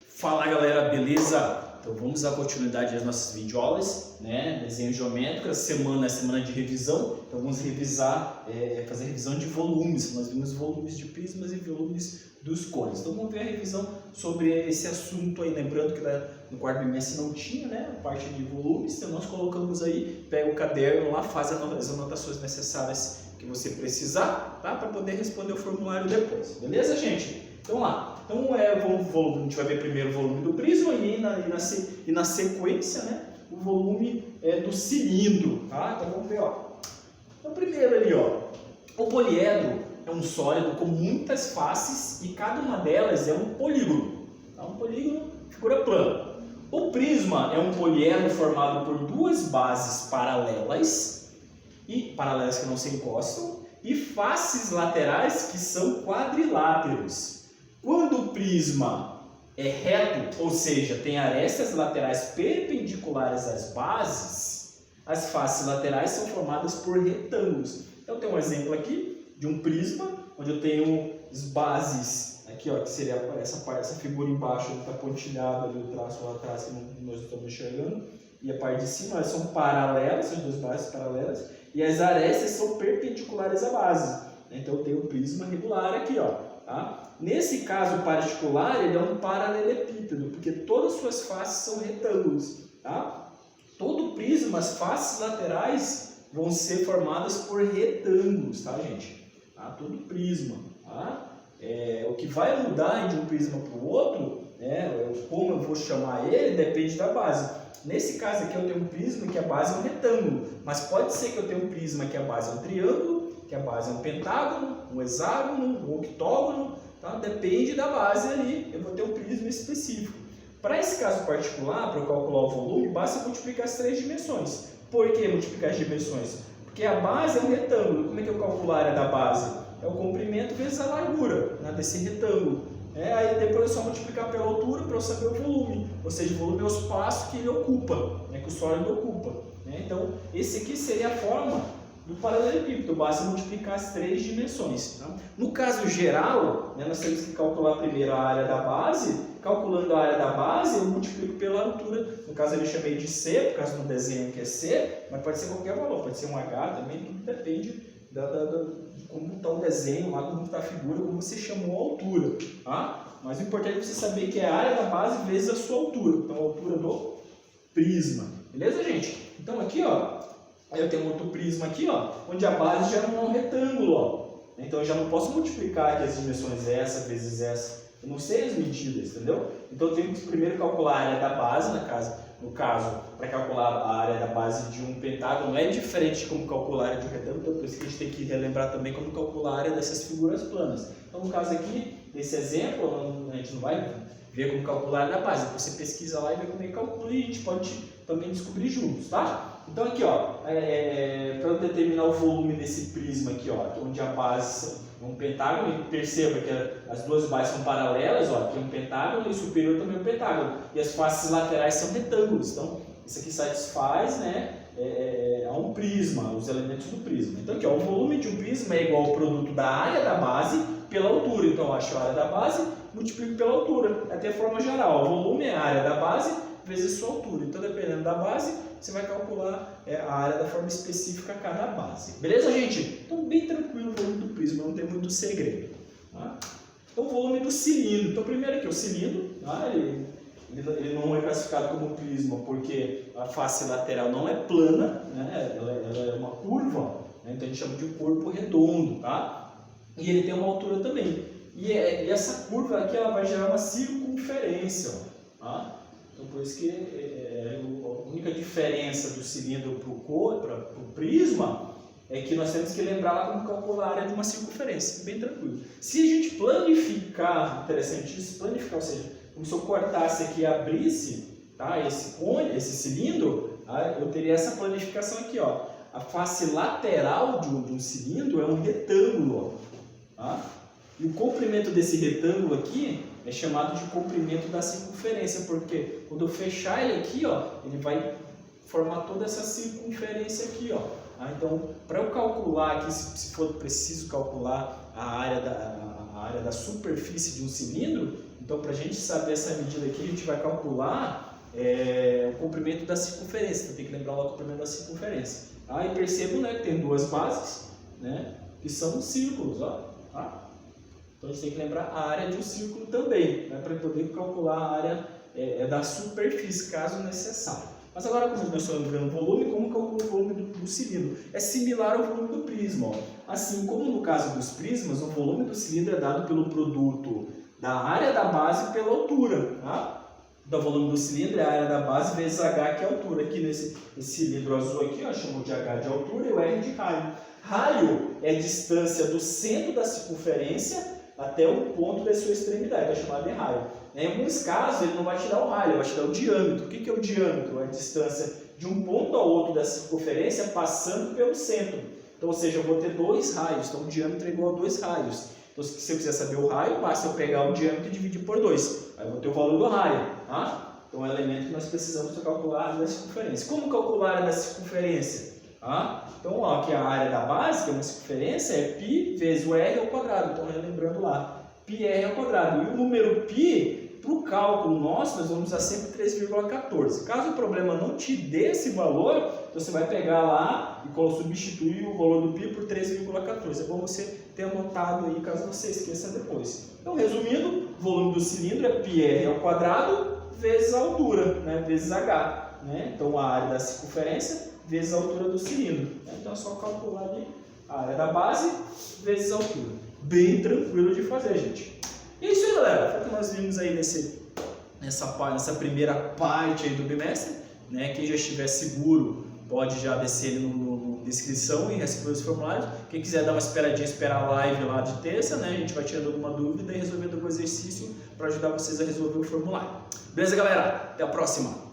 Fala galera, beleza? Então vamos dar continuidade às nossas videoaulas, né? Desenho geométrico, essa semana é semana de revisão, então vamos revisar, fazer revisão de volumes. Nós vimos volumes de prismas e volumes dos cones. Então vamos ver a revisão sobre esse assunto aí, lembrando que no quarto bimestre não tinha, né? A parte de volumes, então nós colocamos aí, pega o caderno lá, faz as anotações necessárias que você precisar, tá? Para poder responder o formulário depois, beleza, gente? Então lá. Então a gente vai ver primeiro o volume do prisma e na sequência, né, o volume do cilindro, tá? Então vamos ver, ó. Então primeiro ali, ó, o poliedro é um sólido com muitas faces e cada uma delas é um polígono, tá? Um polígono, figura plana. O prisma é um poliedro formado por duas bases paralelas que não se encostam e faces laterais que são quadriláteros. Quando o prisma é reto, ou seja, tem arestas laterais perpendiculares às bases, as faces laterais são formadas por retângulos. Então tem um exemplo aqui de um prisma, onde eu tenho as bases, aqui ó, que seria essa figura embaixo, está pontilhada ali, o traço lá atrás que nós estamos enxergando, e a parte de cima elas são paralelas, são duas bases paralelas, e as arestas são perpendiculares à base. Então eu tenho o prisma regular aqui, ó. Tá? Nesse caso particular, ele é um paralelepípedo, porque todas as suas faces são retângulos. Tá? Todo prisma, as faces laterais vão ser formadas por retângulos, tá, gente? Tá? Todo prisma. Tá? O que vai mudar de um prisma para o outro, como eu vou chamar ele, depende da base. Nesse caso aqui eu tenho um prisma que a base é um retângulo, mas pode ser que eu tenha um prisma que a base é um triângulo, que a base é um pentágono, um hexágono, um octógono, tá? Depende da base ali, eu vou ter um prisma específico. Para esse caso particular, para eu calcular o volume, basta multiplicar as três dimensões. Por que multiplicar as dimensões? Porque a base é um retângulo. Como é que eu calculo a área da base? É o comprimento vezes a largura, né, desse retângulo. Aí depois é só multiplicar pela altura para eu saber o volume. Ou seja, o volume é o espaço que ele ocupa, né, que o sólido ocupa. Né? Então, esse aqui seria a forma do paralelepípedo, basta multiplicar as três dimensões. Tá? No caso geral, né, nós temos que calcular primeiro a área da base. Calculando a área da base, eu multiplico pela altura. No caso, eu chamei de C, por causa do desenho que é C, mas pode ser qualquer valor, pode ser um H também, tudo depende de como está o desenho, lá como está a figura, como você chamou a altura. Tá? Mas o importante é você saber que é a área da base vezes a sua altura, então a altura do prisma. Beleza, gente? Então aqui, ó. Aí eu tenho um outro prisma aqui, ó, onde a base já não é um retângulo, ó. Então eu já não posso multiplicar aqui as dimensões essa vezes essa. Eu não sei as medidas, entendeu? Então eu tenho que primeiro calcular a área da base, no caso, para calcular a área da base de um pentágono é diferente de como calcular a área de um retângulo, então por isso que a gente tem que relembrar também como calcular a área dessas figuras planas. Então no caso aqui, nesse exemplo, a gente não vai ver como calcular a área da base, você pesquisa lá e vê como é que calcula e a gente pode também descobrir juntos, tá? Então aqui, ó, para eu determinar o volume desse prisma aqui, ó, onde a base é um pentágono, e perceba que as duas bases são paralelas, ó, aqui é um pentágono e o superior também é um pentágono, e as faces laterais são retângulos, então isso aqui satisfaz, né, a um prisma, os elementos do prisma. Então aqui, ó, o volume de um prisma é igual ao produto da área da base pela altura, então eu acho a área da base, multiplico pela altura, até a forma geral, o volume é a área da base vezes sua altura, então dependendo da base, você vai calcular a área da forma específica a cada base. Beleza, gente? Então, bem tranquilo o volume do prisma, não tem muito segredo. Tá? Então, o volume do cilindro. Então, primeiro aqui, o cilindro, tá? ele não é classificado como prisma porque a face lateral não é plana, né? ela é uma curva, né? Então a gente chama de corpo redondo. Tá? E ele tem uma altura também. E essa curva aqui ela vai gerar uma circunferência. Tá? Então, por isso que a única diferença do cilindro para o prisma é que nós temos que lembrar lá como calcular a área de uma circunferência, bem tranquilo. Se a gente planificar, interessante isso, planificar, ou seja, como se eu cortasse aqui e abrisse, tá, esse cilindro, tá, eu teria essa planificação aqui, ó. A face lateral de um cilindro é um retângulo, ó, tá? E o comprimento desse retângulo aqui é chamado de comprimento da circunferência, porque quando eu fechar ele aqui, ó, ele vai formar toda essa circunferência aqui, ó. Então, para eu calcular aqui, se for preciso calcular a área da superfície de um cilindro. Então, para a gente saber essa medida aqui, a gente vai calcular o comprimento da circunferência. Então, tem que lembrar lá o comprimento da circunferência. E percebam, né, que tem duas bases, né, que são círculos. Ó, tá? Então, a gente tem que lembrar a área de um círculo também, né, para poder calcular a área da superfície, caso necessário. Mas agora, como nós estamos lembrando o volume, como calcula o volume do cilindro? É similar ao volume do prisma. Ó. Assim como no caso dos prismas, o volume do cilindro é dado pelo produto da área da base pela altura. Tá? Então, o volume do cilindro é a área da base vezes H, que é a altura. Aqui nesse cilindro azul aqui, ó, chamou de H de altura e o R de raio. Raio é a distância do centro da circunferência até o ponto da sua extremidade, é chamado de raio. Em alguns casos, ele não vai te dar o raio, ele vai te dar o diâmetro. O que é o diâmetro? É a distância de um ponto ao outro da circunferência passando pelo centro. Então, ou seja, eu vou ter dois raios, então o diâmetro é igual a 2 raios. Então, se eu quiser saber o raio, basta eu pegar o diâmetro e dividir por 2. Aí eu vou ter o valor do raio. Tá? Então, é um elemento que nós precisamos para calcular a área da circunferência. Como calcular a área da circunferência? Então, ó, aqui a área da base, que é uma circunferência, é π vezes o r ao quadrado. Então, relembrando lá, πr ao quadrado. E o número π, para o cálculo nosso, nós vamos usar sempre 3,14. Caso o problema não te dê esse valor, então você vai pegar lá e substituir o valor do π por 3,14. É bom você ter anotado aí, caso você esqueça depois. Então, resumindo, o volume do cilindro é πr ao quadrado vezes a altura, né, vezes h. Né? Então, a área da circunferência vezes a altura do cilindro. Então é só calcular ali a área da base vezes a altura. Bem tranquilo de fazer, gente. E é isso aí, galera. Foi o que nós vimos aí nessa primeira parte aí do bimestre. Né? Quem já estiver seguro pode já descer ali no descrição e responder os formulários. Quem quiser dar uma esperadinha, esperar a live lá de terça, né? A gente vai tirando alguma dúvida e resolvendo algum exercício para ajudar vocês a resolver o formulário. Beleza, galera? Até a próxima!